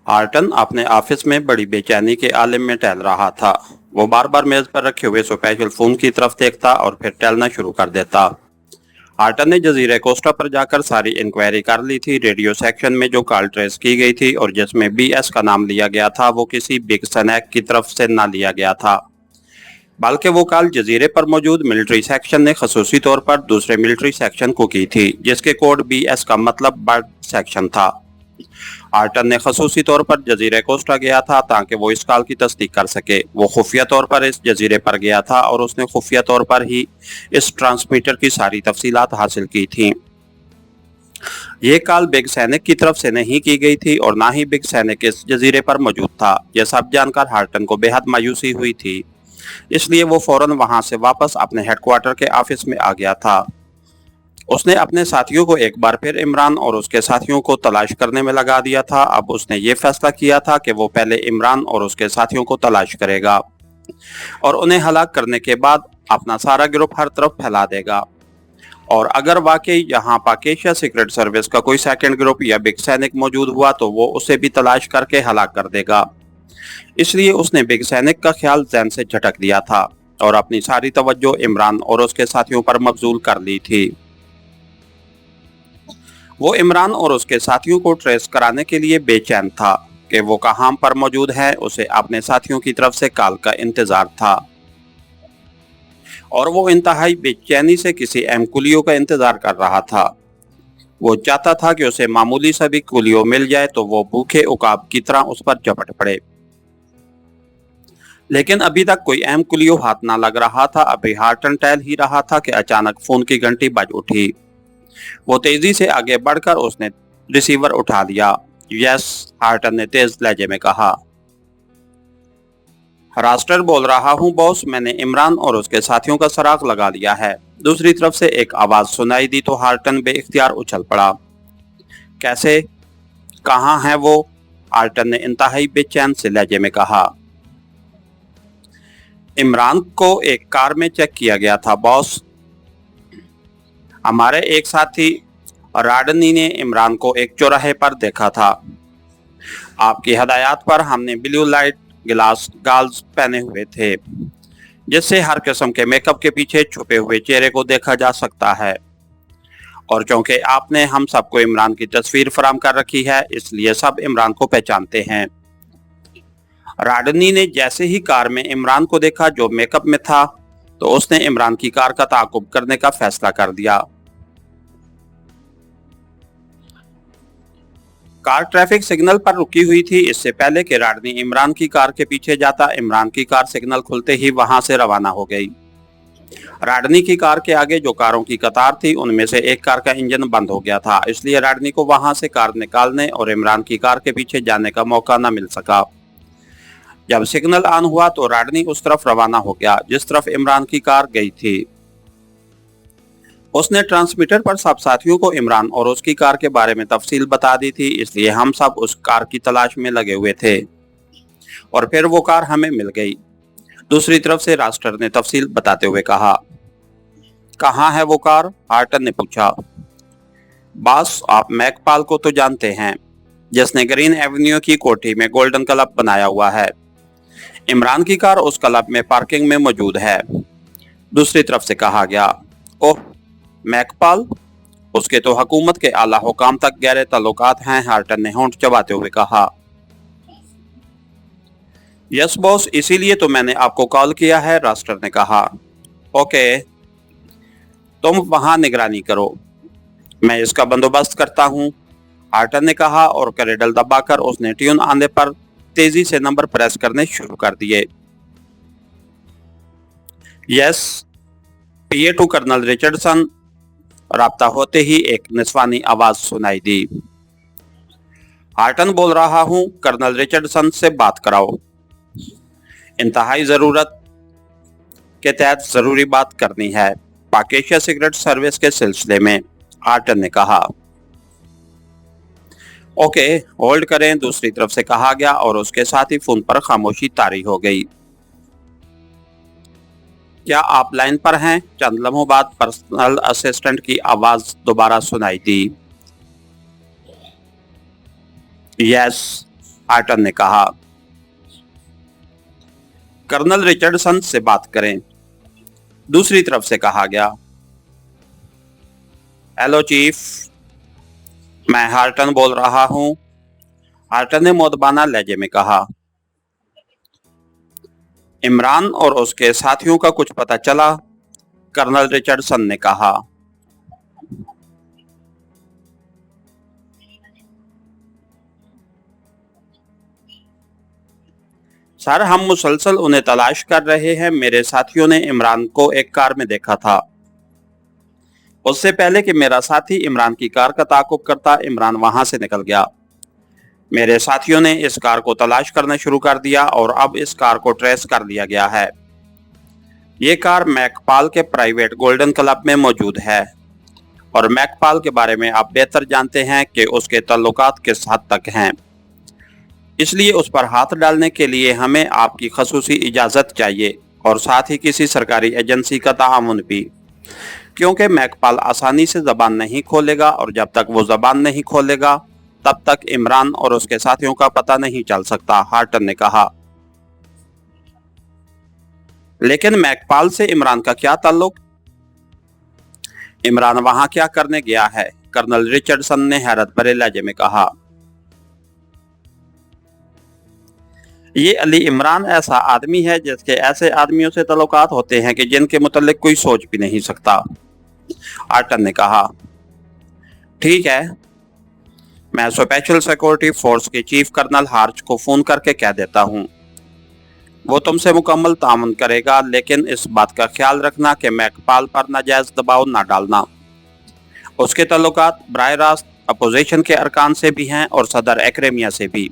आर्टन अपने ऑफिस में बड़ी बेचैनी के आलम में टहल रहा था। वो बार बार मेज पर रखे हुए स्पेशल फोन की तरफ देखता और फिर टहलना शुरू कर देता। आर्टन ने जजीरे कोस्टा पर जाकर सारी इंक्वायरी कर ली थी। रेडियो सेक्शन में जो कॉल ट्रेस की गई थी और जिसमें बीएस का नाम लिया गया था, वो किसी बिग स्नैक की तरफ से ना लिया गया था, बल्कि वो कॉल जजीरे पर मौजूद मिलिट्री सेक्शन ने खसूसी तौर पर दूसरे मिलिट्री सेक्शन को की थी, जिसके कोड बीएस का मतलब बर्ड सेक्शन था। आर्टन ने खसूसी तौर पर जजीरे कोस्टा गया था ताकि वो इस कॉल की तस्दीक कर सके। वो खुफिया तौर पर इस जजीरे पर गया था और उसने खुफिया तौर पर ही इस ट्रांसमीटर की सारी तफसीलात हासिल की थी। ये कॉल बिग सैनिक की तरफ से नहीं की गई थी और ना ही बिग सैनिक इस जजीरे पर मौजूद था। यह सब जानकर हार्टन को बेहद मायूसी हुई थी, इसलिए वो फौरन वहां से वापस अपने हेडक्वार्टर के ऑफिस में आ गया था। उसने अपने साथियों को एक बार फिर इमरान और उसके साथियों को तलाश करने में लगा दिया था। अब उसने ये फैसला किया था कि वो पहले इमरान और उसके साथियों को तलाश करेगा और उन्हें हलाक करने के बाद अपना सारा ग्रुप हर तरफ फैला देगा। और अगर वाकई यहाँ पाकेशिया सीक्रेट सर्विस का कोई सेकंड ग्रुप या बिग सैनिक मौजूद हुआ तो वो उसे भी तलाश करके हलाक कर देगा। इसलिए उसने बिग सैनिक का ख्याल ज़हन से झटक दिया था और अपनी सारी तवज्जो इमरान और उसके साथियों पर मबजूल कर ली थी। वो इमरान और उसके साथियों को ट्रेस कराने के लिए बेचैन था कि वो कहां पर मौजूद है। उसे अपने साथियों की तरफ से कॉल का इंतजार था और वो इंतहाई बेचैनी से किसी अहम कुलियों का इंतजार कर रहा था। वो चाहता था कि उसे मामूली सा भी कुलियो मिल जाए तो वो भूखे उकाब की तरह उस पर झपट पड़े, लेकिन अभी तक कोई अहम कुलियो हाथ ना लग रहा था। अभी हार्टन टहल ही रहा था कि अचानक फोन की घंटी बज उठी। वो तेजी से आगे बढ़कर उसने रिसीवर उठा लिया। यस, हार्टन ने तेज लहजे में कहा। रास्टर बोल रहा हूँ बॉस, मैंने इमरान और उसके साथियों का सुराग लगा लिया है। दूसरी तरफ से एक आवाज सुनाई दी तो हार्टन बेइख्तियार उछल पड़ा। कैसे? कहाँ है वो? हार्टन ने इंतहाई बेचैन से लहजे में कहा। इमरान को एक कार में चेक किया गया था बॉस। हमारे एक साथी राडनी ने इमरान को एक चौराहे पर देखा था। आपकी हदायत पर हमने ब्लू लाइट ग्लास गॉगल्स पहने हुए थे, जिससे हर किस्म के मेकअप के पीछे छुपे हुए चेहरे को देखा जा सकता है। और चूंकि आपने हम सबको इमरान की तस्वीर फराहम कर रखी है, इसलिए सब इमरान को पहचानते हैं। राडनी ने जैसे ही कार में इमरान को देखा जो मेकअप में था, तो उसने इमरान की कार का ताक़ुब करने का फैसला कर दिया। कार ट्रैफिक सिग्नल पर रुकी हुई थी। इससे पहले कि राडनी इमरान की कार के पीछे जाता, इमरान की कार सिग्नल खुलते ही वहां से रवाना हो गई। राडनी की कार के आगे जो कारों की कतार थी, उनमें से एक कार का इंजन बंद हो गया था, इसलिए राडनी को वहां से कार निकालने और इमरान की कार के पीछे जाने का मौका न मिल सका। जब सिग्नल ऑन हुआ तो राडनी उस तरफ रवाना हो गया जिस तरफ इमरान की कार गई थी। उसने ट्रांसमीटर पर सब साथियों को इमरान और उसकी कार के बारे में तफसील बता दी थी, इसलिए हम सब उस कार की तलाश में लगे हुए थे और फिर वो कार हमें मिल गई। दूसरी तरफ से रास्टर ने तफसील बताते हुए कहा। कहाँ है वो कार? हार्टन ने पूछा। बॉस, आप मैकपाल को तो जानते हैं, जिसने ग्रीन एवेन्यू की कोठी में गोल्डन क्लब बनाया हुआ है। इमरान की कार उस क्लब में पार्किंग में मौजूद है, दूसरी तरफ से कहा गया। ओह, मैकपाल? उसके तो हुकूमत के आला हुकाम तक गहरे ताल्लुकात हैं, हार्टन ने होंठ चबाते हुए कहा। यस बॉस, इसीलिए तो मैंने आपको कॉल किया है, रास्टर ने कहा। ओके, तुम वहां निगरानी करो, मैं इसका बंदोबस्त करता हूँ, हार्टन ने कहा और करेडल दबाकर उसने ट्यून आने पर तेजी से नंबर प्रेस करने शुरू कर दिए। Yes, PA to colonel Richardson. राब्ता होते ही एक निस्वानी आवाज सुनाई दी। हार्टन बोल रहा हूँ, कर्नल रिचर्डसन से बात कराओ, इंतहाई जरूरत के तहत जरूरी बात करनी है, पाकेशिया सीक्रेट सर्विस के सिलसिले में, हार्टन ने कहा। ओके, होल्ड करें, दूसरी तरफ से कहा गया और उसके साथ ही फोन पर खामोशी तारी हो गई। क्या आप लाइन पर हैं? चंद लम्हों बाद पर्सनल असिस्टेंट की आवाज दोबारा सुनाई दी। यस, हार्टन ने कहा। कर्नल रिचर्डसन से बात करें, दूसरी तरफ से कहा गया। हेलो चीफ, मैं हार्टन बोल रहा हूं, हार्टन ने मोदबाना लहजे में कहा। इमरान और उसके साथियों का कुछ पता चला? कर्नल रिचर्डसन ने कहा। सर, हम मुसलसल उन्हें तलाश कर रहे हैं। मेरे साथियों ने इमरान को एक कार में देखा था। उससे पहले कि मेरा साथी इमरान की कार का ताक़ुब करता, इमरान वहां से निकल गया। मेरे साथियों ने इस कार को तलाश करना शुरू कर दिया और अब इस कार को ट्रेस कर लिया गया है। ये कार मैकपाल के प्राइवेट गोल्डन क्लब में मौजूद है और मैकपाल के बारे में आप बेहतर जानते हैं कि उसके ताल्लुकात किस हद तक हैं। इसलिए उस पर हाथ डालने के लिए हमें आपकी खसूसी इजाज़त चाहिए और साथ ही किसी सरकारी एजेंसी का ताआमुन भी, क्योंकि मैकपाल आसानी से ज़बान नहीं खोलेगा और जब तक वो ज़बान नहीं खोलेगा तब तक इमरान और उसके साथियों का पता नहीं चल सकता, हार्टन ने कहा। लेकिन मैकपाल से इमरान का क्या ताल्लुक? इमरान वहां क्या करने गया है? कर्नल रिचर्डसन ने हैरत भरे लहजे में कहा। ये अली इमरान ऐसा आदमी है जिसके ऐसे आदमियों से ताल्लुकात होते हैं कि जिनके मुतल्लिक कोई सोच भी नहीं सकता, हार्टन ने कहा। ठीक है, मैं स्पेशल सिक्योरिटी फोर्स के चीफ कर्नल हार्च को फोन करके कह देता हूं। वो तुमसे मुकम्मल ताउन करेगा, लेकिन इस बात का ख्याल रखना कि मैकपाल पर नाजायज दबाव ना डालना। उसके ताल्लुकात बराह रास्त अपोजिशन के अरकान से भी हैं और सदर एक्रेमिया से भी,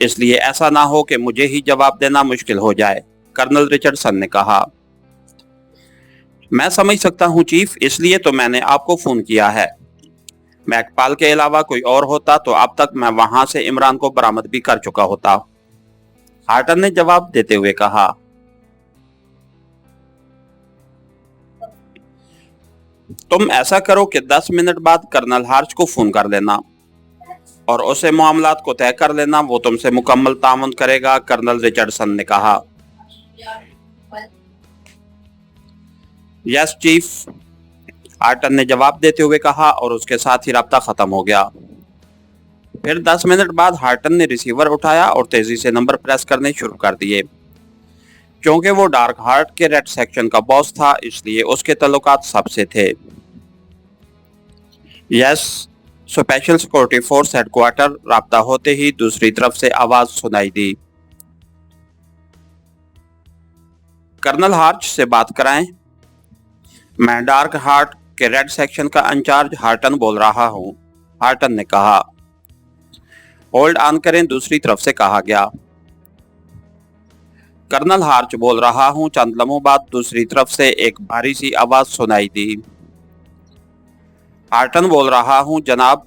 इसलिए ऐसा ना हो कि मुझे ही जवाब देना मुश्किल हो जाए, कर्नल रिचर्डसन ने कहा। मैं समझ सकता हूं चीफ, इसलिए तो मैंने आपको फोन किया है। मैकपाल के अलावा कोई और होता तो अब तक मैं वहां से इमरान को बरामद भी कर चुका होता, हार्टन ने जवाब देते हुए कहा। तुम ऐसा करो कि 10 मिनट बाद कर्नल हार्च को फोन कर लेना और उसे मामलात को तय कर लेना। वो तुमसे मुकम्मल ताउन करेगा, कर्नल रिचर्डसन ने कहा। यस चीफ, हार्टन ने जवाब देते हुए कहा और उसके साथ ही राब्ता खत्म हो गया। फिर 10 मिनट बाद हार्टन ने रिसीवर उठाया और तेजी से नंबर प्रेस करने शुरू कर दिए। क्योंकि वो डार्क हार्ट के रेड सेक्शन का बॉस था, इसलिए उसके ताल्लुकात सबसे थे। Yes, special security force headquarter. राब्ता होते ही दूसरी तरफ से आवाज सुनाई दी। कर्नल हार्च से बात कराएं। मैं डार्क हार्ट के रेड सेक्शन का इंचार्ज हार्टन बोल रहा हूं, हार्टन ने कहा। होल्ड ऑन करें, दूसरी तरफ से कहा गया। कर्नल हार्च बोल रहा हूं। चंद लम्हों बाद दूसरी तरफ से एक भारी सी आवाज सुनाई दी। हार्टन बोल रहा हूं जनाब,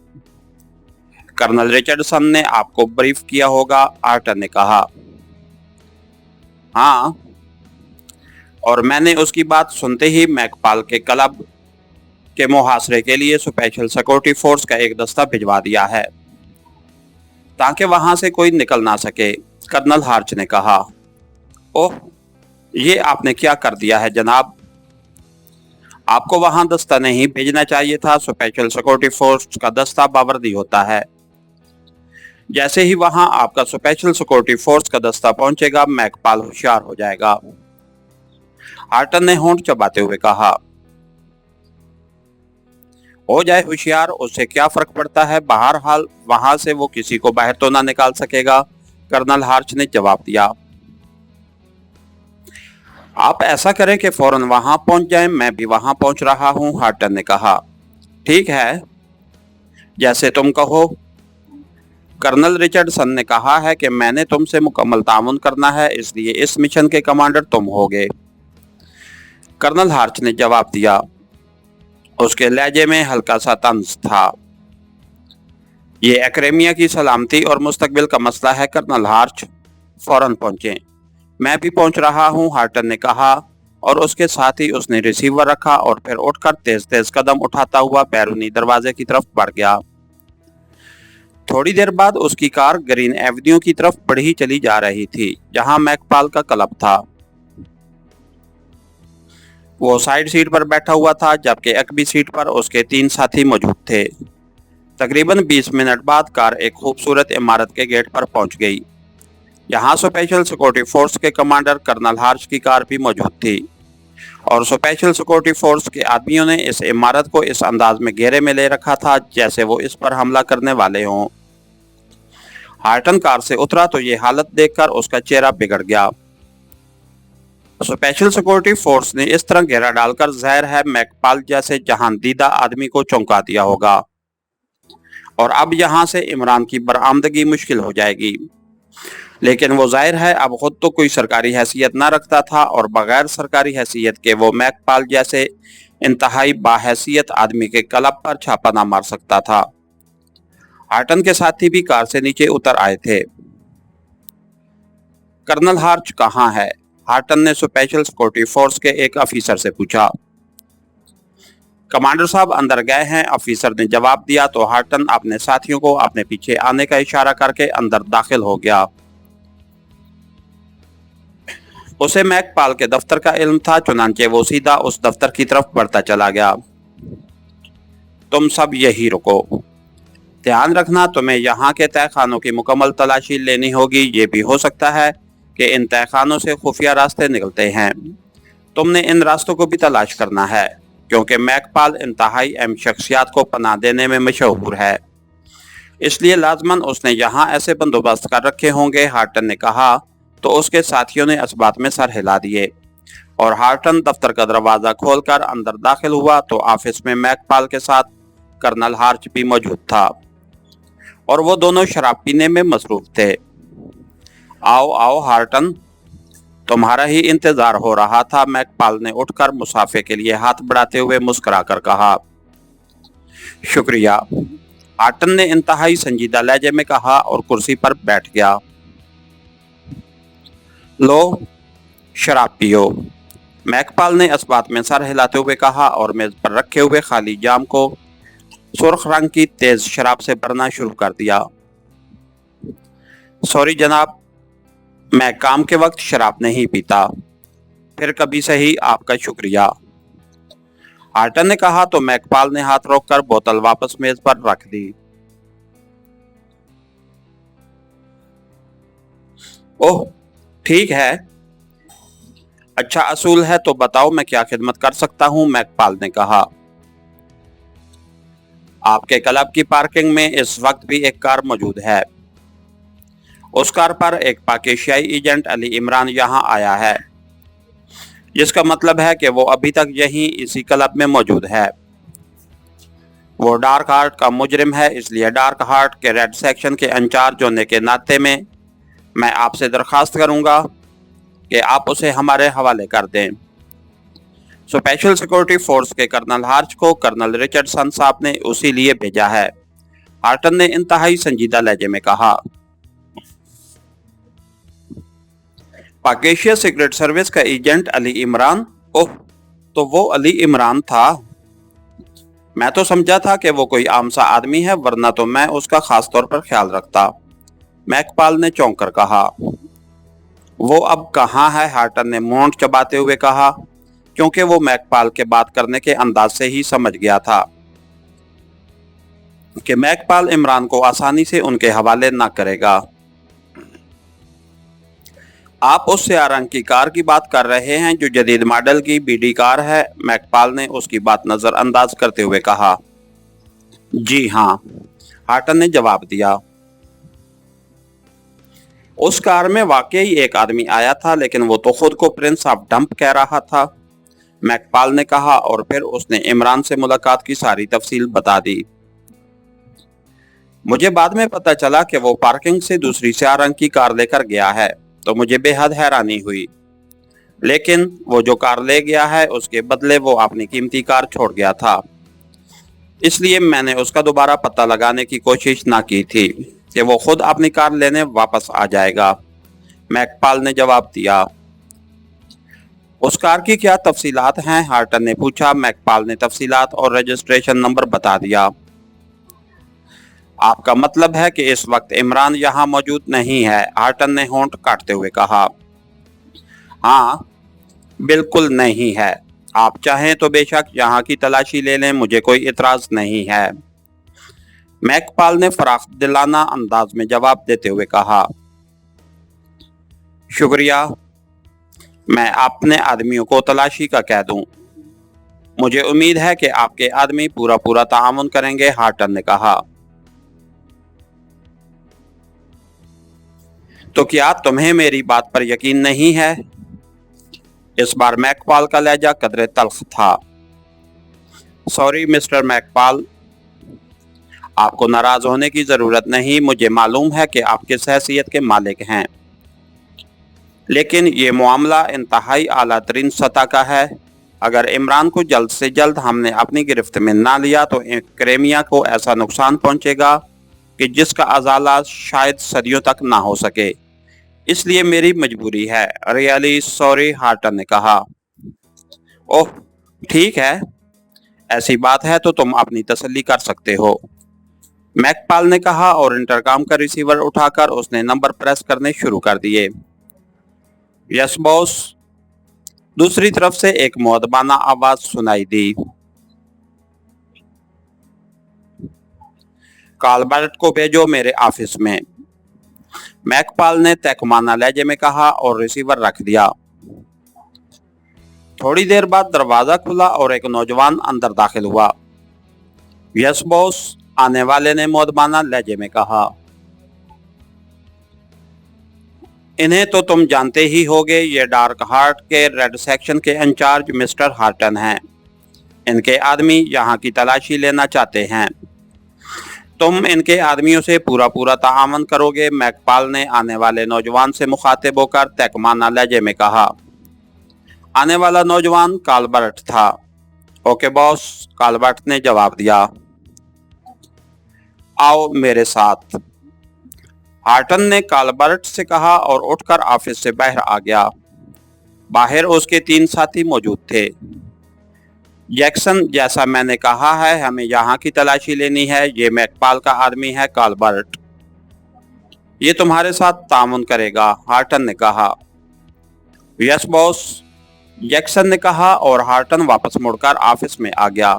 कर्नल रिचर्डसन ने आपको ब्रीफ किया होगा, हार्टन ने कहा। हाँ, और मैंने उसकी बात सुनते ही मैकपाल के क्लब के मुहासरे के लिए स्पेशल सिक्योरिटी फोर्स का एक दस्ता भिजवा दिया है ताकि वहां से कोई निकल ना सके, कर्नल हार्च ने कहा। ओह, ये आपने क्या कर दिया है जनाब? आपको वहां दस्ता नहीं भेजना चाहिए था। स्पेशल सिक्योरिटी फोर्स का दस्ता बावर्दी होता है। जैसे ही वहां आपका स्पेशल सिक्योरिटी फोर्स का दस्ता पहुंचेगा, मैकपाल होशियार हो जाएगा, हार्टन ने होंठ चबाते हुए कहा। हो जाए होशियार, उससे क्या फर्क पड़ता है? बहरहाल वहां से वो किसी को बाहर तो ना निकाल सकेगा, कर्नल हार्च ने जवाब दिया। आप ऐसा करें कि फौरन वहां पहुंच जाएं, मैं भी वहां पहुंच रहा हूं, हार्टन ने कहा। ठीक है, जैसे तुम कहो। कर्नल रिचर्डसन ने कहा है कि मैंने तुमसे मुकम्मल ताउन करना है, इसलिए इस मिशन के कमांडर तुम होगे, कर्नल हार्च ने जवाब दिया। उसके लहजे में हल्का सा तंज था। ये एक्रेमिया की सलामती और मुस्तकबिल का मसला है, कर्नल हार्च, फौरन पहुंचे। मैं भी पहुंच रहा हूं, हार्टन ने कहा और उसके साथ ही उसने रिसीवर रखा और फिर उठकर तेज तेज कदम उठाता हुआ बैरूनी दरवाजे की तरफ बढ़ गया। थोड़ी देर बाद उसकी कार ग्रीन एवेन्यू की तरफ बढ़ी चली जा रही थी, जहां मैकपाल का क्लब था। वो साइड सीट पर बैठा हुआ था, जबकि अगली सीट पर उसके 3 साथी मौजूद थे। तकरीबन 20 मिनट बाद कार एक खूबसूरत इमारत के गेट पर पहुंच गई। यहाँ स्पेशल सिक्योरिटी फोर्स के कमांडर कर्नल हार्च की कार भी मौजूद थी, और स्पेशल सिक्योरिटी फोर्स के आदमियों ने इस इमारत को इस अंदाज में घेरे में ले रखा था जैसे वो इस पर हमला करने वाले हों। हार्टन कार से उतरा तो ये हालत देखकर उसका चेहरा बिगड़ गया। स्पेशल सिक्योरिटी फोर्स ने इस तरह घेरा डालकर जाहिर है मैकपाल जैसे जहांदीदा आदमी को चौंका दिया होगा, और अब यहाँ से इमरान की बरामदगी मुश्किल हो जाएगी। लेकिन वो जाहिर है अब खुद तो कोई सरकारी हैसियत न रखता था, और बगैर सरकारी हैसियत के वो मैकपाल जैसे इंतहाई बाहैसियत आदमी के क्लब पर छापा न मार सकता था। हार्टन के साथी भी कार से नीचे उतर आए थे। कर्नल हार्च कहाँ है? हार्टन ने स्पेशल सिक्योरिटी फोर्स के एक अफीसर से पूछा। कमांडर साहब अंदर गए हैं, अफीसर ने जवाब दिया तो हार्टन अपने साथियों को अपने पीछे आने का इशारा करके अंदर दाखिल हो गया। उसे मैकपाल के दफ्तर का इल्म था, चुनांचे वो सीधा उस दफ्तर की तरफ बढ़ता चला गया। तुम सब यही रुको, ध्यान रखना तुम्हें यहाँ के तहखानों की मुकम्मल तलाशी लेनी होगी। ये भी हो सकता है कि इन तहखानों से खुफिया रास्ते निकलते हैं। तुमने इन रास्तों को भी तलाश करना है, क्योंकि मैकपाल इंतहाई अहम शख्सियत को पनाह देने में मशहूर है, इसलिए लाजमन उसने यहाँ ऐसे बंदोबस्त कर रखे होंगे। हार्टन ने कहा तो उसके साथियों ने इस बात में सर हिला दिए, और हार्टन दफ्तर का दरवाजा खोलकर अंदर दाखिल हुआ तो ऑफिस में मैकपाल के साथ कर्नल हार्च भी मौजूद था, और वो दोनों शराब पीने में मसरूफ थे। आओ आओ हार्टन, तुम्हारा ही इंतजार हो रहा था, मैकपाल ने उठकर मुसाफे के लिए हाथ बढ़ाते हुए मुस्कुराकर कहा। शुक्रिया, हार्टन ने इंतहाई संजीदा लहजे में कहा और कुर्सी पर बैठ गया। लो शराब पियो, मैकपाल ने इस बात में सर हिलाते हुए कहा और मेज पर रखे हुए खाली जाम को सुर्ख रंग की तेज शराब से भरना शुरू कर दिया। सॉरी जनाब, मैं काम के वक्त शराब नहीं पीता। फिर कभी सही, आपका शुक्रिया, हार्टन ने कहा तो मैकपाल ने हाथ रोककर बोतल वापस मेज पर रख दी। ओह ठीक है, अच्छा असूल है, तो बताओ मैं क्या खिदमत कर सकता हूं, मैकपाल ने कहा। आपके क्लब की पार्किंग में इस वक्त भी एक कार मौजूद है। उस कार पर एक पाकिस्तानी एजेंट अली इमरान यहाँ आया है, जिसका मतलब है कि वो अभी तक यहीं इसी क्लब में मौजूद है। वो डार्क हार्ट का मुजरिम है, इसलिए डार्क हार्ट के रेड सेक्शन के इंचार्ज होने के नाते में मैं आपसे दरखास्त करूंगा कि आप उसे हमारे हवाले कर दें। स्पेशल सिक्योरिटी फोर्स के कर्नल हार्च को कर्नल रिचर्डसन साहब ने उसी लिए भेजा है, हार्टन ने इंतहाई संजीदा लहजे में कहा। पाकिस्तान सीक्रेट सर्विस का एजेंट अली इमरान? ओह, तो वो अली इमरान था। मैं तो समझा था कि वो कोई आम सा आदमी है, वरना तो मैं उसका खास तौर पर ख्याल रखता, मैकपाल ने चौंक कर कहा। वो अब कहाँ है? हार्टन ने मोंट चबाते हुए कहा, क्योंकि वो मैकपाल के बात करने के अंदाज से ही समझ गया था कि मैकपाल इमरान को आसानी से उनके हवाले ना करेगा। आप उस स्याह रंग की कार की बात कर रहे हैं जो जदीद मॉडल की बीडी कार है, मैकपाल ने उसकी बात नजरअंदाज करते हुए कहा। जी हाँ, हार्टन ने जवाब दिया। उस कार में वाकई एक आदमी आया था, लेकिन वो तो खुद को प्रिंस ऑफ डंप कह रहा था, मैकपाल ने कहा, और फिर उसने इमरान से मुलाकात की सारी तफसील बता दी। मुझे बाद में पता चला कि वो पार्किंग से दूसरी स्याह रंग की कार लेकर गया है, तो मुझे बेहद हैरानी हुई, लेकिन वो जो कार ले गया है उसके बदले वो अपनी कीमती कार छोड़ गया था, इसलिए मैंने उसका दोबारा पता लगाने की कोशिश ना की थी कि वो खुद अपनी कार लेने वापस आ जाएगा, मैकपाल ने जवाब दिया। उस कार की क्या तफसीलात हैं? हार्टन ने पूछा। मैकपाल ने तफसीलात और रजिस्ट्रेशन नंबर बता दिया। आपका मतलब है कि इस वक्त इमरान यहाँ मौजूद नहीं है, हार्टन ने होंठ काटते हुए कहा। हाँ, बिल्कुल नहीं है। आप चाहें तो बेशक यहाँ की तलाशी ले लें, मुझे कोई इतराज नहीं है, मैकपाल ने फराख दिलाना अंदाज में जवाब देते हुए कहा। शुक्रिया, मैं अपने आदमियों को तलाशी का कह दूं। मुझे उम्मीद है कि आपके आदमी पूरा ताआवुन करेंगे, हार्टन ने कहा। तो क्या तुम्हें मेरी बात पर यकीन नहीं है? इस बार मैकपाल का लहजा कदरे तल्ख था। सॉरी मिस्टर मैकपाल, आपको नाराज होने की जरूरत नहीं, मुझे मालूम है कि आप किस हैसियत के मालिक हैं, लेकिन ये मामला इंतहाई आला तरीन सतह का है। अगर इमरान को जल्द से जल्द हमने अपनी गिरफ्त में ना लिया तो क्रेमिया को ऐसा नुकसान पहुंचेगा कि जिसका अजाला शायद सदियों तक ना हो सके। इसलिए मेरी मजबूरी है। रियली सॉरी, हार्टन ने कहा। ओह ठीक है, ऐसी बात है तो तुम अपनी तसल्ली कर सकते हो, मैकपाल ने कहा और इंटरकॉम का रिसीवर उठाकर उसने नंबर प्रेस करने शुरू कर दिए। यस बॉस, दूसरी तरफ से एक मुअद्दबाना आवाज सुनाई दी। काल्बर्ट को भेजो मेरे ऑफिस में, मैकपाल ने तहकुमाना लहजे में कहा और रिसीवर रख दिया। थोड़ी देर बाद दरवाजा खुला और एक नौजवान अंदर दाखिल हुआ। यस बॉस, आने वाले ने मुअद्दबाना लहजे में कहा। इन्हें तो तुम जानते ही होगे, ये डार्क हार्ट के रेड सेक्शन के इंचार्ज मिस्टर हार्टन हैं। इनके आदमी यहाँ की तलाशी लेना चाहते हैं। तुम इनके आदमियों से पूरा ताआवुन करोगे, मैकपाल ने आने वाले नौजवान से मुखातिब होकर तहकुमाना लहजे में कहा। आने वाला नौजवान काल्बर्ट था। ओके बॉस, काल्बर्ट ने जवाब दिया। आओ मेरे साथ, हार्टन ने काल्बर्ट से कहा और उठकर ऑफिस से बाहर आ गया। बाहर उसके 3 साथी मौजूद थे। जैक्सन, जैसा मैंने कहा है, हमें यहाँ की तलाशी लेनी है। ये मैकपाल का आदमी है काल्बर्ट, ये तुम्हारे साथ तामुन करेगा, हार्टन ने कहा। यस बॉस, जैक्सन ने कहा और हार्टन वापस मुड़कर ऑफिस में आ गया।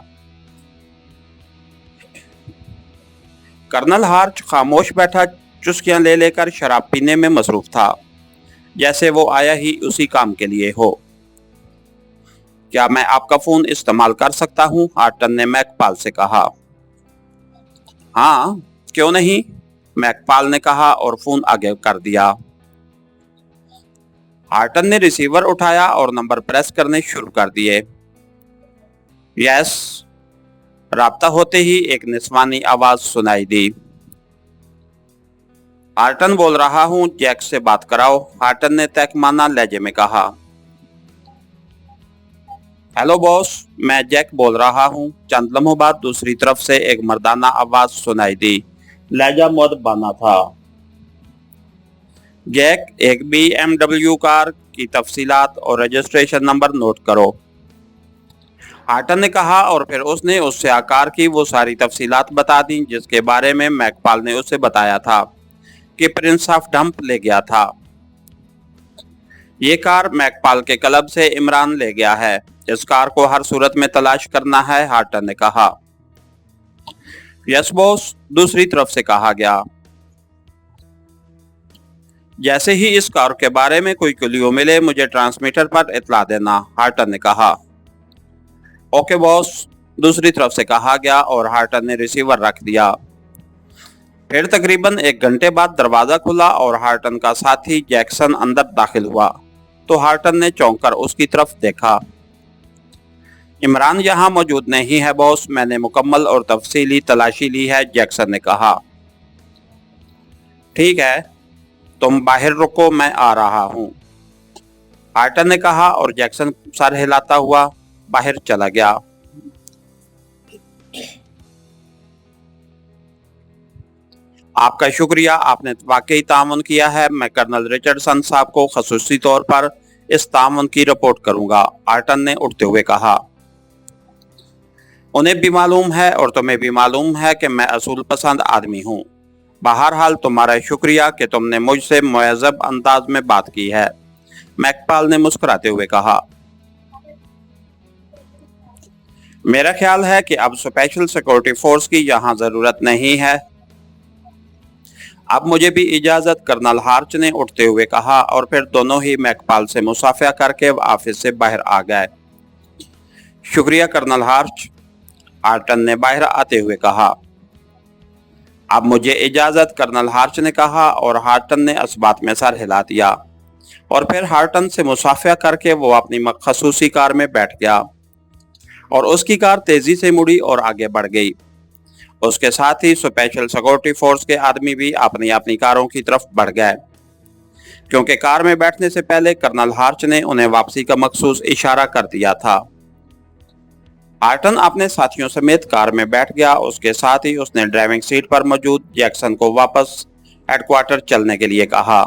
कर्नल हार्च खामोश बैठा चुस्कियां ले लेकर शराब पीने में मसरूफ था, जैसे वो आया ही उसी काम के लिए हो। क्या मैं आपका फोन इस्तेमाल कर सकता हूं? हार्टन ने मैकपाल से कहा। हाँ, क्यों नहीं, मैकपाल ने कहा और फोन आगे कर दिया। हार्टन ने रिसीवर उठाया और नंबर प्रेस करने शुरू कर दिए। यस, राब्ता होते ही एक निस्वानी आवाज सुनाई दी। हार्टन बोल रहा हूं, जैक से बात कराओ, हार्टन ने तहकुमाना लहजे में कहा। हेलो बॉस, मैं जैक बोल रहा हूं। चंद लम्हों बाद दूसरी तरफ से एक मर्दाना आवाज सुनाई दी। लहजा मुअद्दबाना था। जैक, एक BMW कार की तफसीलात और रजिस्ट्रेशन नंबर नोट करो, हार्टन ने कहा और फिर उसने उससे आकार की वो सारी तफसीलात बता दी जिसके बारे में मैकपाल ने उसे बताया था कि प्रिंस ऑफ डंप ले गया था। ये कार मैकपाल के क्लब से इमरान ले गया है। इस कार को हर सूरत में तलाश करना है, हार्टन ने कहा। यस बॉस, दूसरी तरफ से कहा गया। जैसे ही इस कार के बारे में कोई क्लू मिले मुझे ट्रांसमीटर पर इतला देना, हार्टन ने कहा। ओके बॉस, दूसरी तरफ से कहा गया और हार्टन ने रिसीवर रख दिया। फिर तकरीबन 1 घंटे बाद दरवाजा खुला और हार्टन का साथी जैक्सन अंदर दाखिल हुआ तो हार्टन ने चौंक कर उसकी तरफ देखा। इमरान यहाँ मौजूद नहीं है बॉस, मैंने मुकम्मल और तफसीली तलाशी ली है, जैक्सन ने कहा। ठीक है, तुम बाहर रुको, मैं आ रहा हूँ, हार्टन ने कहा और जैक्सन सर हिलाता हुआ बाहर चला गया। आपका शुक्रिया, आपने वाकई तामुन किया है। मैं कर्नल रिचर्डसन साहब को खसूसी तौर पर इस तामुन की रिपोर्ट करूंगा, हार्टन ने उठते हुए कहा। उन्हें भी मालूम है और तुम्हें भी मालूम है कि मैं असूल पसंद आदमी हूँ। बहरहाल तुम्हारा शुक्रिया कि तुमने मुझसे मुहज़्ज़ब अंदाज में बात की है, मैकपाल ने मुस्कुराते हुए कहा। मेरा ख्याल है कि अब स्पेशल सिक्योरिटी फोर्स की यहाँ जरूरत नहीं है। अब मुझे भी इजाजत, कर्नल हार्च ने उठते हुए कहा और फिर दोनों ही मैकपाल से मुसाफिया करके ऑफिस से बाहर आ गए। शुक्रिया कर्नल हार्च, हार्टन ने बाहर आते हुए कहा। अब मुझे इजाजत, कर्नल हार्च ने कहा और हार्टन ने इस बात में सर हिला दिया और फिर हार्टन से मुसाफिया करके वो अपनी मखसूसी कार में बैठ गया और उसकी कार तेजी से मुड़ी और आगे बढ़ गई। उसके साथ ही स्पेशल सिक्योरिटी फोर्स के आदमी भी अपनी अपनी कारों की तरफ बढ़ गए, क्योंकि कार में बैठने से पहले कर्नल हार्च ने उन्हें वापसी का मखसूस इशारा कर दिया था। हार्टन अपने साथियों समेत कार में बैठ गया। उसके साथ ही उसने ड्राइविंग सीट पर मौजूद जैक्सन को वापस हेडक्वार्टर चलने के लिए कहा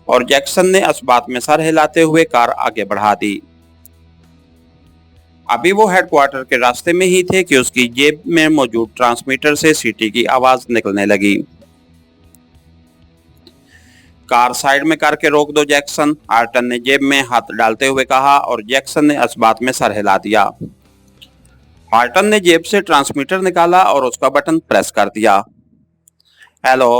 और जैक्सन ने इस बात में सर हिलाते हुए कार आगे बढ़ा दी। अभी वो हेडक्वार्टर के रास्ते में ही थे कि उसकी जेब में मौजूद ट्रांसमीटर से सीटी की आवाज निकलने लगी। कार साइड में करके रोक दो जैक्सन, हार्टन ने जेब में हाथ डालते हुए कहा और जैक्सन ने इस बात में सर हिला दिया। हार्टन ने जेब से ट्रांसमीटर निकाला और उसका बटन प्रेस कर दिया। Hello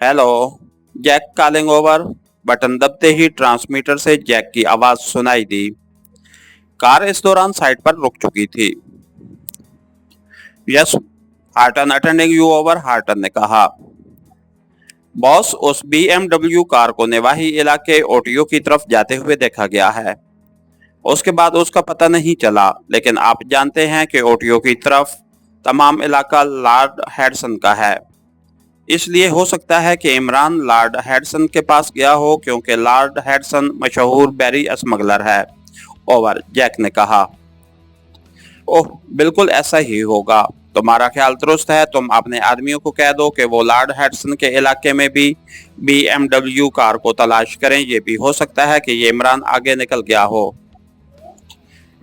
hello, Jack calling over. Button दबते ही ट्रांसमीटर से जैक की आवाज सुनाई दी। कार इस दौरान साइड पर रुक चुकी थी। Yes Horton, attending you over, Horton ने कहा। बॉस, उस BMW कार को नेवाही इलाके ओटियो की तरफ जाते हुए देखा गया है। उसके बाद उसका पता नहीं चला, लेकिन आप जानते हैं कि ओटियो की तरफ तमाम इलाका लॉर्ड हेडसन का है। इसलिए हो सकता है कि इमरान लॉर्ड हेडसन के पास गया हो, क्योंकि लॉर्ड हेडसन मशहूर बैरी स्मगलर है। ओवर, जैक ने कहा। ओह, बिल्कुल ऐसा ही होगा। तुम्हारा ख्याल दुरुस्त है। तुम अपने आदमियों को कह दो कि वो लॉर्ड हेडसन के इलाके में भी BMW कार को तलाश करें। ये भी हो सकता है कि ये इमरान आगे निकल गया हो।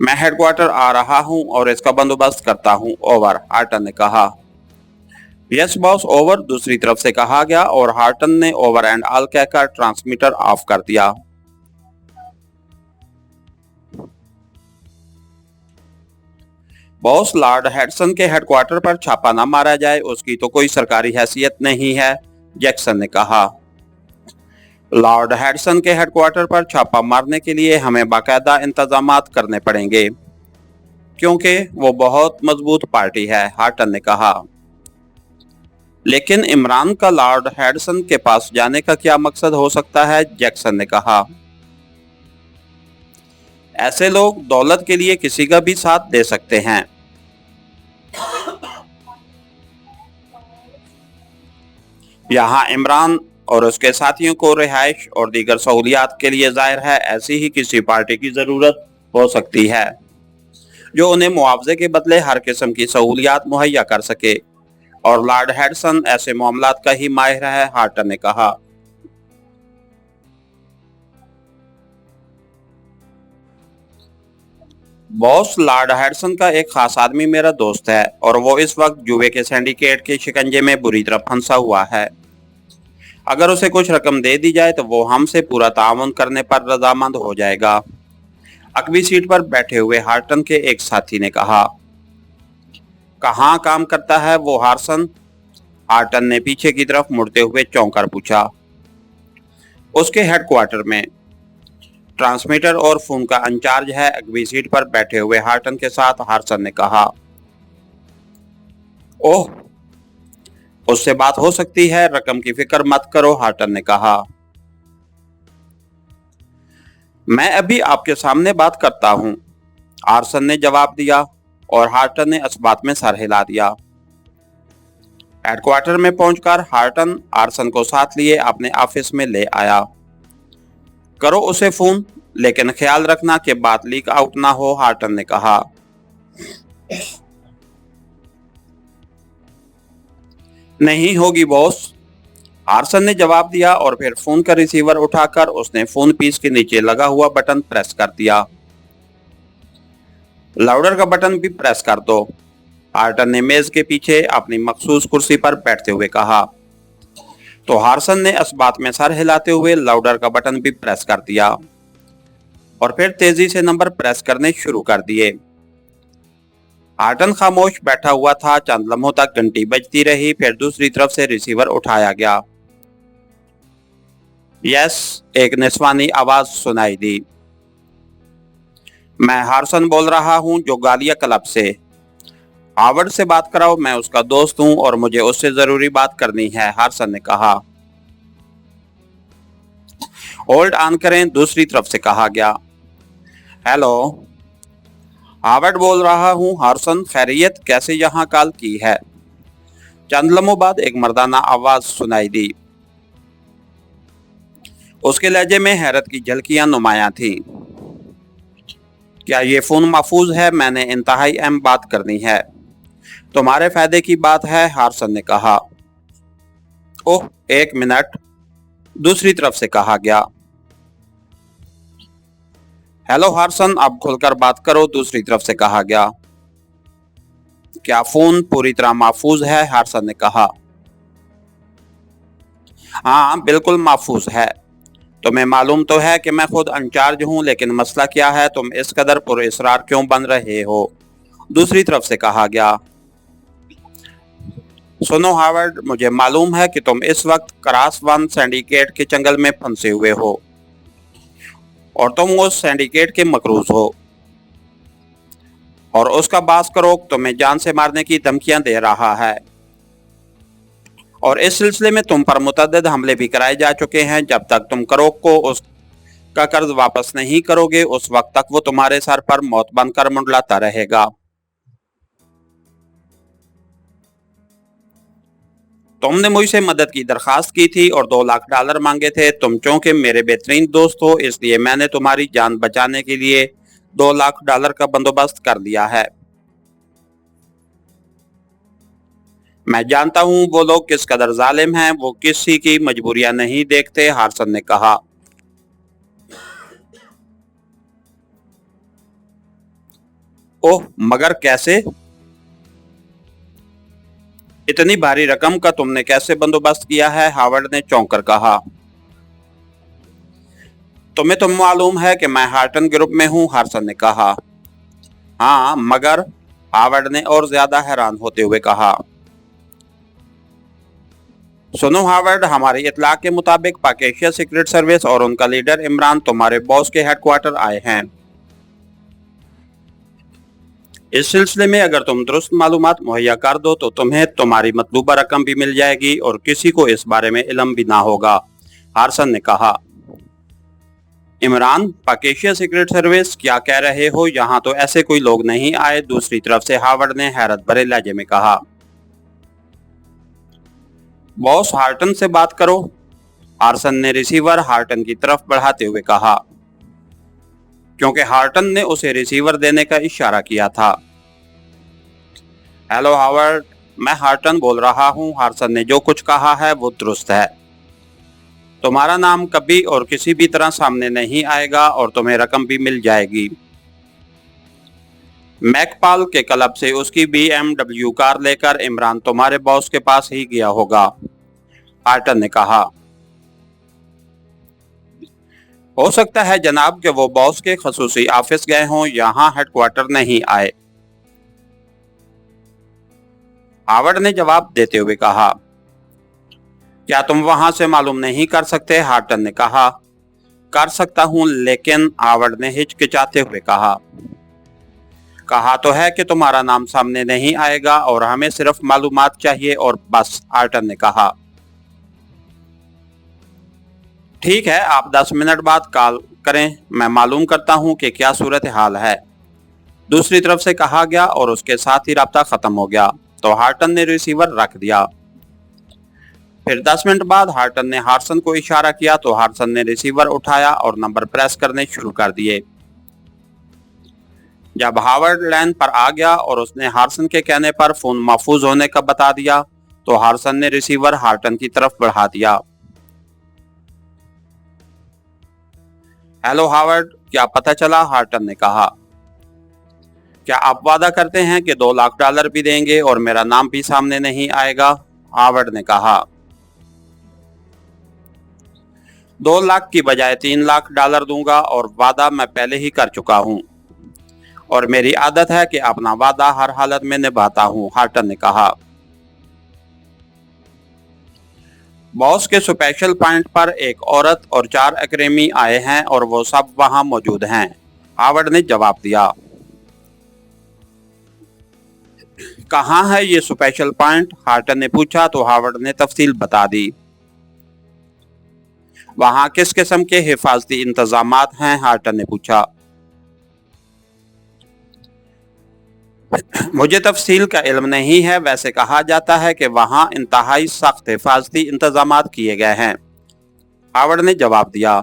मैं हेडक्वार्टर आ रहा हूं और इसका बंदोबस्त करता हूं। ओवर, हार्टन ने कहा। यस बॉस, ओवर, दूसरी तरफ से कहा गया और हार्टन ने ओवर एंड ऑल कहकर ट्रांसमीटर ऑफ कर दिया। बॉस, लॉर्ड हेडसन के हेडक्वार्टर पर छापा न मारा जाए, उसकी तो कोई सरकारी हैसियत नहीं है, जैक्सन ने कहा। लॉर्ड हेडसन के हेडक्वार्टर पर छापा मारने के लिए हमें बाकायदा इंतजामात करने पड़ेंगे, क्योंकि वो बहुत मजबूत पार्टी है, हार्टन ने कहा। लेकिन इमरान का लॉर्ड हेडसन के पास जाने का क्या मकसद हो सकता है, जैक्सन ने कहा। ऐसे लोग दौलत के लिए किसी का भी साथ दे सकते हैं। यहाँ इमरान और उसके साथियों को रिहाइश और दीगर सहूलियात के लिए जाहिर है ऐसी ही किसी पार्टी की जरूरत हो सकती है जो उन्हें मुआवजे के बदले हर किस्म की सहूलियात मुहैया कर सके, और लॉर्ड हेडसन ऐसे मामलात का ही माहिर है, हार्टन ने कहा। बॉस, लॉर्ड हेडसन का एक खास आदमी मेरा दोस्त है और वो इस वक्त जुए के सिंडिकेट के शिकंजे में बुरी तरह फंसा हुआ है। अगर उसे कुछ रकम दे दी जाए तो वो हमसे पूरा ताउन करने पर रजामंद हो जाएगा, अगली सीट पर बैठे हुए हार्टन के एक साथी ने कहा। कहाँ काम करता है वो हार्सन? हार्टन ने पीछे की तरफ मुड़ते हुए चौंक कर पूछा। उसके हेडक्वार्टर में। ट्रांसमीटर और फोन का इंचार्ज है, अगली सीट पर बैठे हुए हार्टन के साथ हार्सन ने कहा। ओह, उससे बात हो सकती है, रकम की फिक्र मत करो, हार्टन ने कहा। मैं अभी आपके सामने बात करता हूं, हार्सन ने जवाब दिया और हार्टन ने इस बात में सर हिला दिया। हेडक्वार्टर में पहुंचकर हार्टन हार्सन को साथ लिए अपने ऑफिस में ले आया। करो उसे फोन, लेकिन ख्याल रखना कि बात लीक आउट ना हो, हार्टन ने कहा। नहीं होगी बॉस, हार्सन ने जवाब दिया और फिर फोन का रिसीवर उठाकर उसने फोन पीस के नीचे लगा हुआ बटन प्रेस कर दिया। लाउडर का बटन भी प्रेस कर दो। हार्टन ने मेज के पीछे अपनी मखसूस कुर्सी पर बैठते हुए कहा। तो हार्सन ने इस बात में सर हिलाते हुए लाउडर का बटन भी प्रेस कर दिया और फिर तेजी से नंबर प्रेस करने शुरू कर दिए। हार्टन खामोश बैठा हुआ था। चंद लम्हों तक घंटी बजती रही, फिर दूसरी तरफ से रिसीवर उठाया गया। यस, एक निस्वानी आवाज सुनाई दी। मैं हार्सन बोल रहा हूं, जो गालिया क्लब से। हावर्ड से बात कराओ, मैं उसका दोस्त हूं और मुझे उससे जरूरी बात करनी है, हार्सन ने कहा। होल्ड ऑन करें, दूसरी तरफ से कहा गया। हेलो, हावर्ड बोल रहा हूं, हार्सन खैरियत, कैसे यहाँ कॉल की है? चंद लम्हों बाद एक मर्दाना आवाज सुनाई दी। उसके लहजे में हैरत की झलकियां नुमायां थीं। क्या ये फोन महफूज है? मैंने इंतहाई अहम बात करनी है। तुम्हारे फायदे की बात है, हार्सन ने कहा। ओह, एक मिनट, दूसरी तरफ से कहा गया। हेलो हार्सन, अब खुलकर बात करो, दूसरी तरफ से कहा गया। क्या फोन पूरी तरह महफूज है? हार्सन ने कहा। हाँ, बिल्कुल महफूज है। तुम्हें मालूम तो है कि मैं खुद इंचार्ज हूँ, लेकिन मसला क्या है? तुम इस कदर पुरअसरार क्यों बन रहे हो? दूसरी तरफ से कहा गया। सुनो हावर्ड, मुझे मालूम है कि तुम इस वक्त क्रास वन सिंडिकेट के चंगल में फंसे हुए हो और तुम उस सिंडिकेट के मकरूज हो और उसका बास करोग तुम्हें जान से मारने की धमकियां दे रहा है और इस सिलसिले में तुम पर मुतअद्दिद हमले भी कराए जा चुके हैं। जब तक तुम करोग को उसका कर्ज वापस नहीं करोगे, उस वक्त तक वो तुम्हारे सर पर मौत बनकर मुंडलाता रहेगा। तुमने मुझसे मदद की दरखास्त की थी और $2 लाख मांगे थे। तुम चूंकि मेरे बेहतरीन दोस्त हो, इसलिए मैंने तुम्हारी जान बचाने के लिए $2 लाख का बंदोबस्त कर दिया है। मैं जानता हूं वो लोग किस कदर जालिम हैं, वो किसी की मजबूरियां नहीं देखते, हार्सन ने कहा। ओह, मगर कैसे? इतनी भारी रकम का तुमने कैसे बंदोबस्त किया है? हावर्ड ने चौंक कर कहा। तुम्हें तो मालूम है कि मैं हार्टन ग्रुप में हूं, हार्सन ने कहा। हाँ, मगर, हावर्ड ने और ज्यादा हैरान होते हुए कहा। सुनो हावर्ड, हमारी इत्तला के मुताबिक पाक-एशिया सीक्रेट सर्विस और उनका लीडर इमरान तुम्हारे बॉस के हेडक्वार्टर आए हैं। इस सिलसिले में अगर तुम दुरुस्त मालूमात मुहैया कर दो तो तुम्हें तुम्हारी मतलूबा रकम भी मिल जाएगी और किसी को इस बारे में इल्म भी ना होगा, हार्सन ने कहा। इमरान, पाक-एशिया सीक्रेट सर्विस, क्या कह रहे हो? यहाँ तो ऐसे कोई लोग नहीं आए, दूसरी तरफ से हावर्ड ने हैरत भरे लहजे में कहा। बॉस हार्टन से बात करो, हार्सन ने रिसीवर हार्टन की तरफ बढ़ाते हुए कहा, क्योंकि हार्टन ने उसे रिसीवर देने का इशारा किया था। हेलो हावर्ड, मैं हार्टन बोल रहा हूँ, हार्सन ने जो कुछ कहा है वो दुरुस्त है। तुम्हारा नाम कभी और किसी भी तरह सामने नहीं आएगा और तुम्हें रकम भी मिल जाएगी। मैकपाल के क्लब से उसकी BMW कार लेकर इमरान तुम्हारे बॉस के पास ही गया होगा, हार्टन ने कहा। हो सकता है जनाब कि वो बॉस के खसूसी ऑफिस गए हों, यहाँ हेडक्वार्टर नहीं आए, हावर्ड ने जवाब देते हुए कहा। क्या तुम वहां से मालूम नहीं कर सकते? हार्टन ने कहा। कर सकता हूं, लेकिन, हावर्ड ने हिचकिचाते हुए कहा। कहा तो है कि तुम्हारा नाम सामने नहीं आएगा और हमें सिर्फ मालूमात चाहिए और बस, हार्टन ने कहा। ठीक है, आप 10 मिनट बाद कॉल करें, मैं मालूम करता हूं कि क्या सूरत हाल है, दूसरी तरफ से कहा गया और उसके साथ ही राब्ता खत्म हो गया। तो हार्टन ने रिसीवर रख दिया। फिर 10 मिनट बाद हार्टन ने हार्सन को इशारा किया तो हार्सन ने रिसीवर उठाया और नंबर प्रेस करने शुरू कर दिए। जब हावर्ड लाइन पर आ गया और उसने हार्सन के कहने पर फोन महफूज होने का बता दिया तो हार्सन ने रिसीवर हार्टन की तरफ बढ़ा दिया। हेलो हावर्ड, क्या पता चला? हार्टन ने कहा। क्या आप वादा करते हैं कि $2 लाख भी देंगे और मेरा नाम भी सामने नहीं आएगा? हावर्ड ने कहा। 2 लाख की बजाय $3 लाख दूंगा और वादा मैं पहले ही कर चुका हूं और मेरी आदत है कि अपना वादा हर हालत में निभाता हूं, हार्टन ने कहा। बॉस के स्पेशल पॉइंट पर एक औरत और 4 अग्रणी आए हैं और वो सब वहां मौजूद हैं, हावर्ड ने जवाब दिया। कहाँ है ये स्पेशल पॉइंट? हार्टन ने पूछा तो हावर्ड ने तफसील बता दी। वहां किस किस्म के हिफाजती इंतजामात हैं? हार्टन ने पूछा। मुझे तफसील का इल्म नहीं है, वैसे कहा जाता है कि वहां इंतहाई सख्त हिफाजती इंतजामात किए गए हैं, हावर्ड ने जवाब दिया।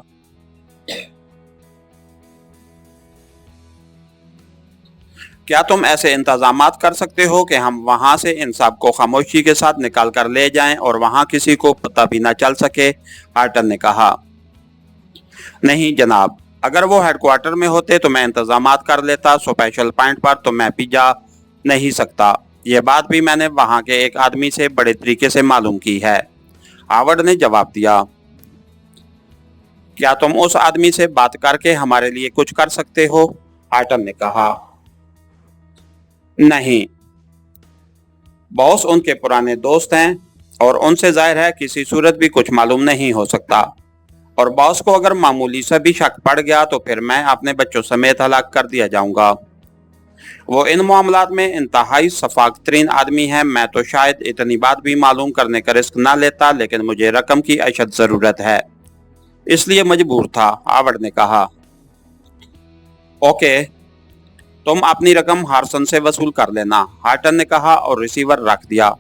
क्या तुम ऐसे इंतजामात कर सकते हो कि हम वहां से इन सब को खामोशी के साथ निकाल कर ले जाएं और वहां किसी को पता भी न चल सके? हार्टन ने कहा। नहीं जनाब, अगर वो हेडक्वार्टर में होते तो मैं इंतजामात कर लेता। स्पेशल पॉइंट पर तो मैं भी जा नहीं सकता। ये बात भी मैंने वहां के एक आदमी से बड़े तरीके से मालूम की है, हावर्ड ने जवाब दिया। क्या तुम उस आदमी से बात करके हमारे लिए कुछ कर सकते हो? हार्टन ने कहा। नहीं, बॉस उनके पुराने दोस्त हैं और उनसे जाहिर है किसी सूरत भी कुछ मालूम नहीं हो सकता, और बॉस को अगर मामूली सा भी शक पड़ गया तो फिर मैं अपने बच्चों समेत हलाक कर दिया जाऊंगा। वो इन मामलात में इंतहाई शफाक तरीन आदमी है। मैं तो शायद इतनी बात भी मालूम करने का रिस्क ना लेता, लेकिन मुझे रकम की अशद जरूरत है, इसलिए मजबूर था, हावर्ड ने कहा। ओके, तुम अपनी रकम हार्सन से वसूल कर लेना, हार्टन ने कहा और रिसीवर रख दिया।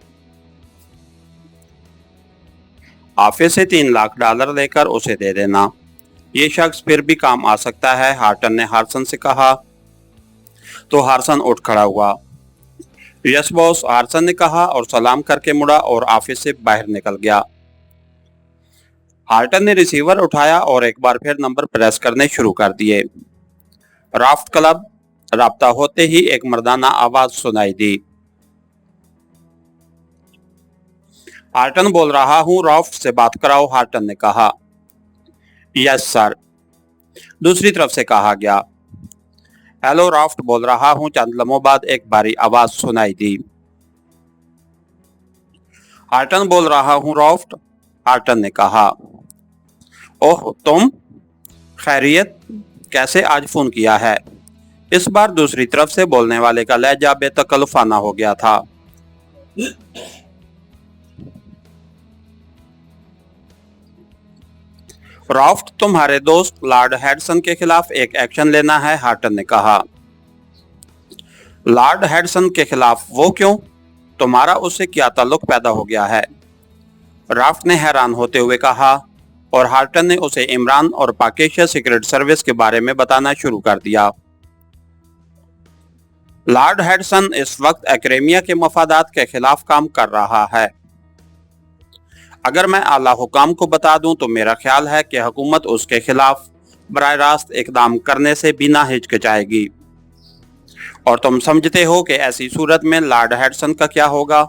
ऑफिस से $3 लाख लेकर उसे दे देना, ये शख्स फिर भी काम आ सकता है, हार्टन ने हार्सन से कहा। तो हार्सन उठ खड़ा हुआ। यस बॉस, हार्सन ने कहा और सलाम करके मुड़ा और ऑफिस से बाहर निकल गया। हार्टन ने रिसीवर उठाया और एक बार फिर नंबर प्रेस करने शुरू कर दिए। Raft club. राब्ता होते ही एक मर्दाना आवाज सुनाई दी। हार्टन बोल रहा हूँ, राफ्ट से बात कराओ, हार्टन ने कहा। यस सर, दूसरी तरफ से कहा गया। हेलो, राफ्ट बोल रहा हूँ, चंद लम्हों बाद एक भारी आवाज सुनाई दी। हार्टन बोल रहा हूँ राफ्ट, हार्टन ने कहा। ओह तुम, खैरियत, कैसे आज फोन किया है? इस बार दूसरी तरफ से बोलने वाले का लहजा बेतकल्लुफाना हो गया था। राफ्ट, तुम्हारे दोस्त लॉर्ड हेडसन के खिलाफ एक एक्शन लेना है, हार्टन ने कहा। लॉर्ड हेडसन के खिलाफ? वो क्यों? तुम्हारा उससे क्या ताल्लुक पैदा हो गया है? राफ्ट ने हैरान होते हुए कहा और हार्टन ने उसे इमरान और पाकिस्तान सीक्रेट सर्विस के बारे में बताना शुरू कर दिया। लॉर्ड हेडसन इस वक्त एक्रेमिया के मफादात के खिलाफ काम कर रहा है। अगर मैं आला हुकाम को बता दूं तो मेरा ख्याल है कि हुकूमत उसके खिलाफ बराह रास्त इकदाम करने से भी ना हिचकिचाएगी। और तुम समझते हो कि ऐसी सूरत में लॉर्ड हेडसन का क्या होगा?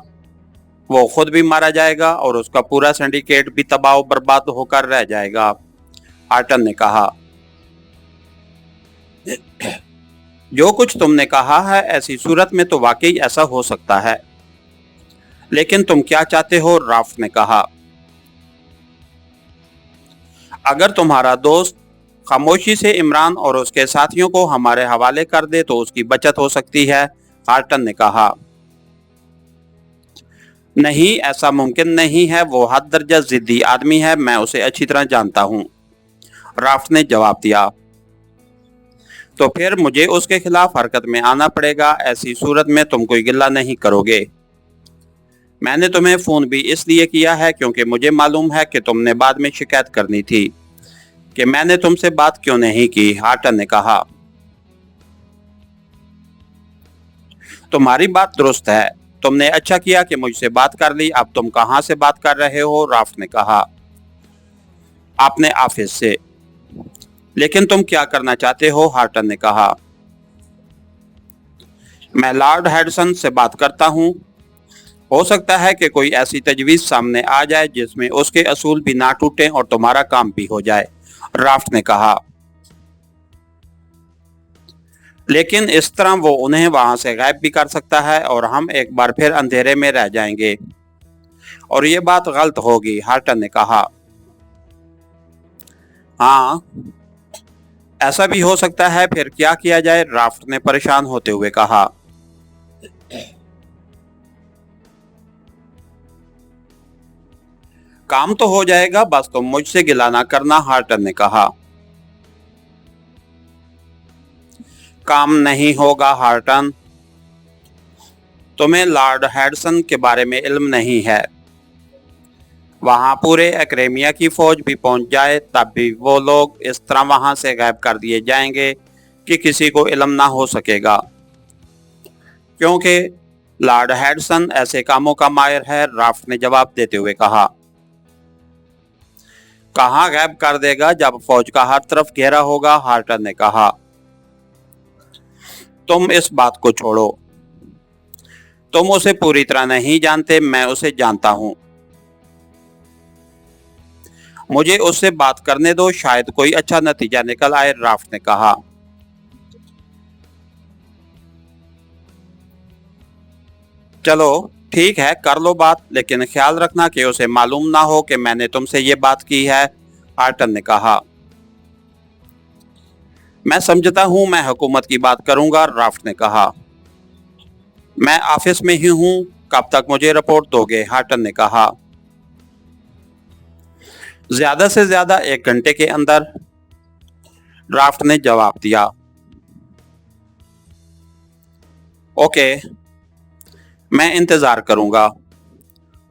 वो खुद भी मारा जाएगा और उसका पूरा सिंडिकेट भी तबाह बर्बाद होकर रह जाएगा, हार्टन ने कहा। जो कुछ तुमने कहा है, ऐसी सूरत में तो वाकई ऐसा हो सकता है, लेकिन तुम क्या चाहते हो? राफ्ट ने कहा। अगर तुम्हारा दोस्त खामोशी से इमरान और उसके साथियों को हमारे हवाले कर दे तो उसकी बचत हो सकती है, हार्टन ने कहा। नहीं, ऐसा मुमकिन नहीं है, वो हद दर्जा जिद्दी आदमी है, मैं उसे अच्छी तरह जानता हूँ, राफ्ट ने जवाब दिया। तो फिर मुझे उसके खिलाफ हरकत में आना पड़ेगा। ऐसी सूरत में तुम कोई गिला नहीं करोगे। मैंने तुम्हें फोन भी इसलिए किया है क्योंकि मुझे मालूम है कि तुमने बाद में शिकायत करनी थी कि मैंने तुमसे बात क्यों नहीं की, हार्टन ने कहा। तुम्हारी बात दुरुस्त है, तुमने अच्छा किया कि मुझसे बात कर ली। अब तुम कहां से बात कर रहे हो? राफ्ट ने कहा। अपने ऑफिस से। लेकिन तुम क्या करना चाहते हो? हार्टन ने कहा। मैं लॉर्ड हेडसन से बात करता हूँ। हो सकता है कि कोई ऐसी तजवीज़ सामने आ जाए जिसमें उसके असूल भी ना टूटें और तुम्हारा काम भी हो जाए, राफ्ट ने कहा। लेकिन इस तरह वो उन्हें वहां से गायब भी कर सकता है और हम एक बार फिर अंधेरे में रह जाएंगे, और ये बात गलत होगी, हार्टन ने कहा। हाँ, ऐसा भी हो सकता है, फिर क्या किया जाए, राफ्ट ने परेशान होते हुए कहा। काम तो हो जाएगा, बस तुम मुझसे गिला ना करना, हार्टन ने कहा। काम नहीं होगा हार्टन, तुम्हें लॉर्ड हेडसन के बारे में इल्म नहीं है। वहां पूरे एक्रेमिया की फौज भी पहुंच जाए तब भी वो लोग इस तरह वहां से गायब कर दिए जाएंगे कि किसी को इल्म ना हो सकेगा, क्योंकि लॉर्ड हेडसन ऐसे कामों का माहिर है, राफ्ट ने जवाब देते हुए कहा। कहाँ गायब कर देगा जब फौज का हर तरफ घेरा होगा, हार्टन ने कहा। तुम इस बात को छोड़ो, तुम उसे पूरी तरह नहीं जानते, मैं उसे जानता हूं। मुझे उससे बात करने दो, शायद कोई अच्छा नतीजा निकल आए, राफ्ट ने कहा। चलो ठीक है, कर लो बात, लेकिन ख्याल रखना कि उसे मालूम ना हो कि मैंने तुमसे ये बात की है, हार्टन ने कहा। मैं समझता हूं, मैं हुकूमत की बात करूंगा, राफ्ट ने कहा। मैं ऑफिस में ही हूं, कब तक मुझे रिपोर्ट दोगे, हार्टन ने कहा। ज्यादा से ज्यादा 1 घंटे के अंदर, राफ्ट ने जवाब दिया। ओके, मैं इंतजार करूंगा,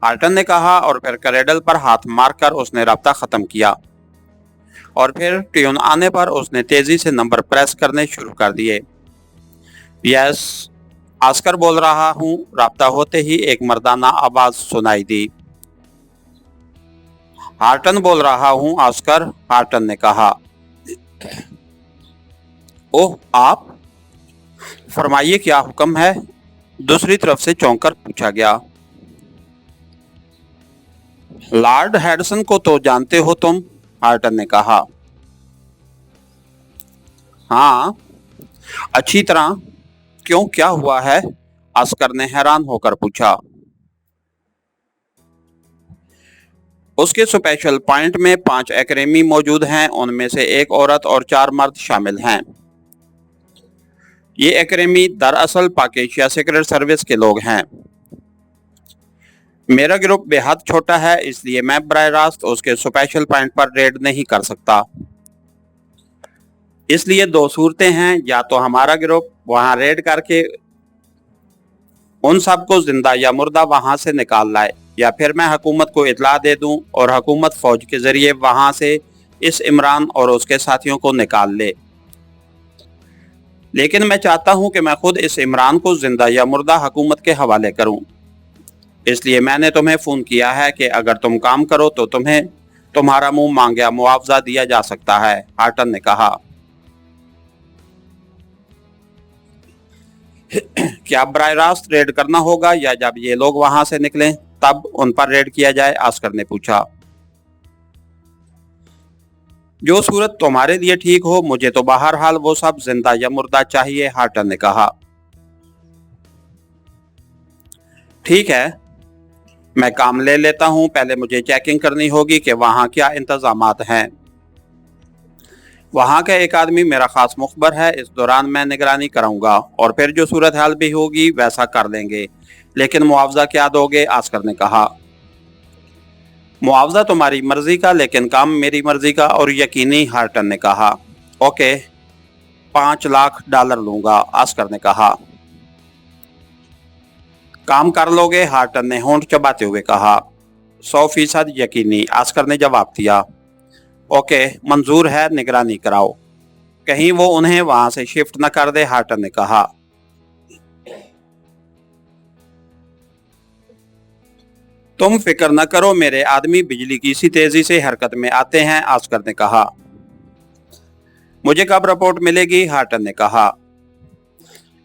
हार्टन ने कहा, और फिर करेडल पर हाथ मारकर उसने रब्ता खत्म किया, और फिर ट्यून आने पर उसने तेजी से नंबर प्रेस करने शुरू कर दिए। यस, आस्कर बोल रहा हूं, रब्ता होते ही एक मर्दाना आवाज सुनाई दी। हार्टन बोल रहा हूं आस्कर, हार्टन ने कहा। ओह, आप? फरमाइए, क्या हुक्म है? दूसरी तरफ से चौंक कर पूछा गया। लॉर्ड हेडसन को तो जानते हो तुम, हार्टन ने कहा। हाँ, अच्छी तरह। क्यों, क्या हुआ है? आस्कर ने हैरान होकर पूछा। उसके स्पेशल पॉइंट में 5 एक्रेमी मौजूद हैं, उनमें से 1 औरत और 4 मर्द शामिल हैं। ये एक्रेमी दरअसल पाक एशिया सीक्रेट सर्विस के लोग हैं। मेरा ग्रुप बेहद छोटा है, इसलिए मैं बराह रास्त उसके स्पेशल पॉइंट पर रेड नहीं कर सकता। इसलिए 2 सूरतें हैं, या तो हमारा ग्रुप वहां रेड करके उन सबको जिंदा या मुर्दा वहां से निकाल लाए, या फिर मैं हुकूमत को इतला दे दूं और हुकूमत फौज के जरिए वहां से इस इमरान और उसके साथियों को निकाल ले। लेकिन मैं चाहता हूं कि मैं खुद इस इमरान को जिंदा या मुर्दा हुकूमत के हवाले करूं। इसलिए मैंने तुम्हें फोन किया है कि अगर तुम काम करो तो तुम्हें तुम्हारा मुंह मांगा मुआवजा दिया जा सकता है, हार्टन ने कहा। क्या बराह रास्त रेड करना होगा, या जब ये लोग वहां से निकलें तब उन पर रेड किया जाए, आस्कर ने पूछा। जो सूरत तुम्हारे लिए ठीक हो, मुझे तो बहरहाल वो सब जिंदा या मुर्दा चाहिए, हार्टन ने कहा। ठीक है, मैं काम ले लेता हूं, पहले मुझे चेकिंग करनी होगी कि वहां क्या इंतजामात हैं। वहां का एक आदमी मेरा खास मुखबर है, इस दौरान मैं निगरानी कराऊंगा, और फिर जो सूरत हाल भी होगी वैसा कर लेंगे। लेकिन मुआवजा क्या दोगे, आस्कर ने कहा। मुआवजा तुम्हारी मर्जी का, लेकिन काम मेरी मर्जी का और यकीनी, हार्टन ने कहा। ओके, $5 लाख लूंगा, आस्कर ने कहा। काम कर लोगे, हार्टन ने होंठ चबाते हुए कहा। 100% यकीनी, आस्कर ने जवाब दिया। ओके, मंजूर है, निगरानी कराओ, कहीं वो उन्हें वहां से शिफ्ट न कर दे, हार्टन ने कहा। तुम फिक्र न करो, मेरे आदमी बिजली की सी तेजी से हरकत में आते हैं, आस्कर ने कहा। मुझे कब रिपोर्ट मिलेगी, हार्टन ने कहा।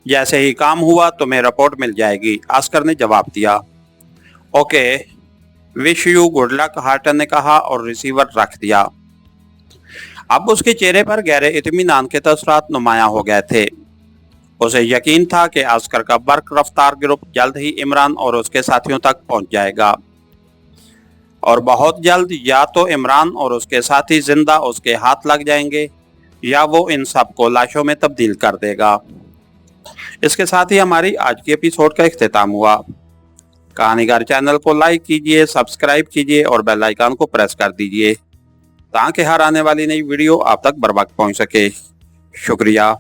जैसे ही काम हुआ तुम्हें रिपोर्ट मिल जाएगी, आस्कर ने जवाब दिया। Okay, wish you good luck, Horton ने कहा और रिसीवर रख दिया। अब उसके चेहरे पर गहरे इत्मीनान के तसरात नुमायां हो गए थे। उसे यकीन था कि आस्कर का बर्क रफ्तार ग्रुप जल्द ही इमरान और उसके साथियों तक पहुंच जाएगा और बहुत जल्द या तो इमरान और उसके साथी जिंदा उसके हाथ लग जाएंगे या वो इन सब को लाशों में तब्दील कर देगा। इसके साथ ही हमारी आज की एपिसोड का इख्तिताम हुआ। कहानीगर चैनल को लाइक कीजिए, सब्सक्राइब कीजिए और बेल आइकन को प्रेस कर दीजिए ताकि हर आने वाली नई वीडियो आप तक बर वक्त पहुंच सके। शुक्रिया।